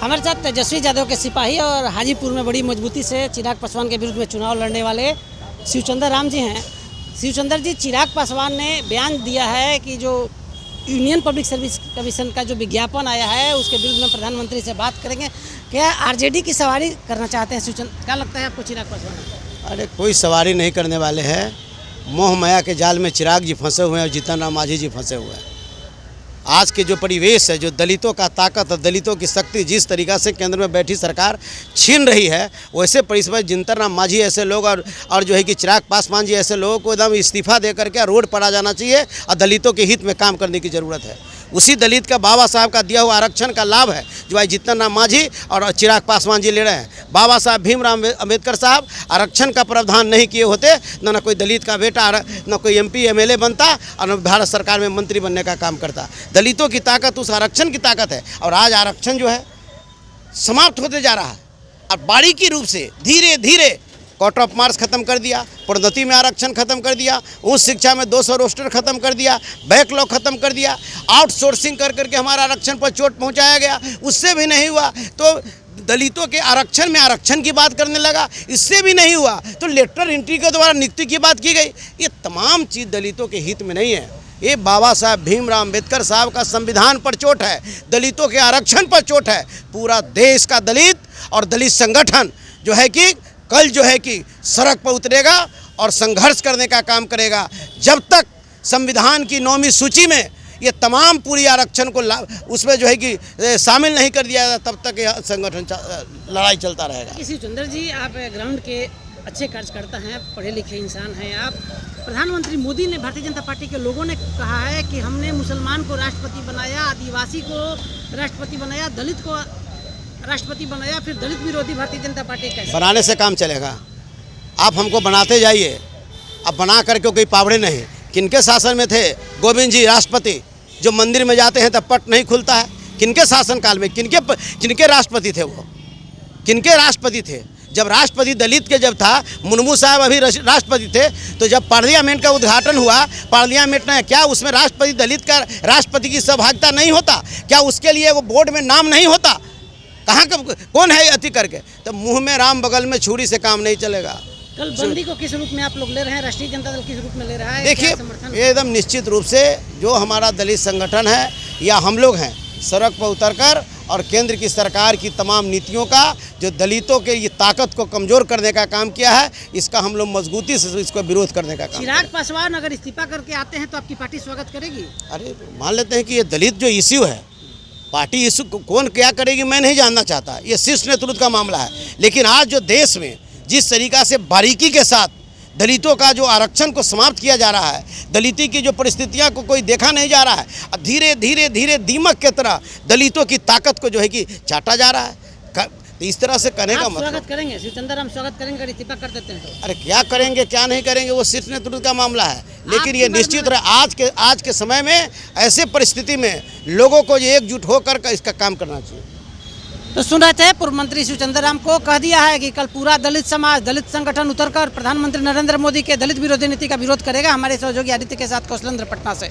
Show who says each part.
Speaker 1: हमारे साथ तेजस्वी यादव के सिपाही और हाजीपुर में बड़ी मजबूती से चिराग पासवान के विरुद्ध में चुनाव लड़ने वाले शिवचंद्र राम जी हैं। शिवचंद्र जी, चिराग पासवान ने बयान दिया है कि जो यूनियन पब्लिक सर्विस कमीशन का जो विज्ञापन आया है उसके विरुद्ध में प्रधानमंत्री से बात करेंगे। क्या आरजेडी की सवारी करना चाहते हैं शिवचंद्र? क्या लगता है आपको चिराग पासवान?
Speaker 2: अरे कोई सवारी नहीं करने वाले हैं। मोह माया के जाल में चिराग जी फंसे हुए हैं और जीतन राम मांझी जी फंसे हुए हैं। आज के जो परिवेश है, जो दलितों का ताकत और दलितों की शक्ति जिस तरीक़ा से केंद्र में बैठी सरकार छीन रही है, वैसे परिवेश में जीतन राम मांझी ऐसे लोग और जो है कि चिराग पासवान जी ऐसे लोगों को एकदम इस्तीफा दे करके रोड पर आ जाना चाहिए और दलितों के हित में काम करने की ज़रूरत है। उसी दलित का बाबा साहब का दिया हुआ आरक्षण का लाभ है जो आज जीतन राम मांझी और चिराग पासवान जी ले रहे हैं। बाबा साहब भीमराव अम्बेडकर साहब आरक्षण का प्रावधान नहीं किए होते न कोई दलित का बेटा न कोई MP MLA बनता और न भारत सरकार में मंत्री बनने का काम करता। दलितों की ताकत उस आरक्षण की ताकत है और आज आरक्षण जो है समाप्त होते जा रहा है। और बारीकी रूप से धीरे धीरे कोर्ट ऑफ मार्क्स खत्म कर दिया, प्रोन्नति में आरक्षण खत्म कर दिया, उच्च शिक्षा में 200 रोस्टर खत्म कर दिया, बैकलॉग खत्म कर दिया, आउटसोर्सिंग कर करके हमारा आरक्षण पर चोट पहुंचाया गया। उससे भी नहीं हुआ तो दलितों के आरक्षण में आरक्षण की बात करने लगा। इससे भी नहीं हुआ तो लेटर एंट्री के द्वारा नियुक्ति की बात की गई। ये तमाम चीज़ दलितों के हित में नहीं है। ये बाबा साहब भीमराव अम्बेडकर साहब का संविधान पर चोट है, दलितों के आरक्षण पर चोट है। पूरा देश का दलित और दलित संगठन जो है कि कल जो है कि सड़क पर उतरेगा और संघर्ष करने का काम करेगा। जब तक संविधान की 9वीं सूची में ये तमाम पूरी आरक्षण को उसमें जो है कि शामिल नहीं कर दिया जाता, तब तक यह संगठन लड़ाई चलता रहेगा।
Speaker 1: शिवचंद्र जी, आप ग्राउंड के अच्छे कार्यकर्ता हैं, पढ़े लिखे इंसान हैं आप। प्रधानमंत्री मोदी ने भारतीय जनता पार्टी के लोगों ने कहा है कि हमने मुसलमान को राष्ट्रपति बनाया, आदिवासी को राष्ट्रपति बनाया, दलित को राष्ट्रपति बनाया, फिर दलित विरोधी भारतीय जनता पार्टी कैसे
Speaker 2: बनाने से काम चलेगा? आप हमको बनाते जाइए। अब बना करके कोई पावड़े नहीं। किनके शासन में थे गोविंद जी राष्ट्रपति? जो मंदिर में जाते हैं तब पट नहीं खुलता है। किनके शासन काल में किनके राष्ट्रपति थे? वो किनके राष्ट्रपति थे? जब राष्ट्रपति दलित के जब था, मुर्मू साहब अभी राष्ट्रपति थे, तो जब पार्लियामेंट का उद्घाटन हुआ, पार्लियामेंट में क्या उसमें राष्ट्रपति दलित का राष्ट्रपति की सहभागिता नहीं होता? क्या उसके लिए वो बोर्ड में नाम नहीं होता? कहाँ का कौन है अति करके? तो मुंह में राम बगल में छुरी से काम नहीं चलेगा।
Speaker 1: कल बंदी को किस रूप में आप लोग ले रहे हैं? राष्ट्रीय जनता दल किस रूप में ले रहा है?
Speaker 2: देखिए, एकदम निश्चित रूप से जो हमारा दलित संगठन है या हम लोग हैं, सड़क पर उतरकर और केंद्र की सरकार की तमाम नीतियों का जो दलितों के ये ताकत को कमज़ोर करने का काम किया है, इसका हम लोग मजबूती से इसको विरोध करने का काम।
Speaker 1: चिराग पासवान अगर इस्तीफा करके आते हैं तो आपकी पार्टी स्वागत करेगी?
Speaker 2: अरे मान लेते हैं कि ये दलित जो इश्यू है, पार्टी इशू कौन क्या करेगी मैं नहीं जानना चाहता, ये शीर्ष नेतृत्व का मामला है। लेकिन आज जो देश में जिस तरीक़ा से बारीकी के साथ दलितों का जो आरक्षण को समाप्त किया जा रहा है, दलिती की जो परिस्थितियां को कोई देखा नहीं जा रहा है, अब धीरे धीरे धीरे दीमक के तरह दलितों की ताकत को जो है कि चाटा जा रहा है। तो इस तरह से करने का मतलब
Speaker 1: स्वागत करेंगे? शिवचंद्र हम स्वागत करेंगे अगर इस्तीफा कर देते हैं तो?
Speaker 2: अरे क्या करेंगे क्या नहीं करेंगे वो शीर्ष नेतृत्व का मामला है। लेकिन ये निश्चित रहे आज के समय में ऐसे परिस्थिति में लोगों को एकजुट होकर इसका काम करना चाहिए।
Speaker 1: तो सुन रहे थे पूर्व मंत्री शिवचंद्र राम को कह दिया है कि कल पूरा दलित समाज, दलित संगठन उतरकर प्रधानमंत्री नरेंद्र मोदी के दलित विरोधी नीति का विरोध करेगा। हमारे सहयोगी आदित्य के साथ कौशलेंद्र, पटना से।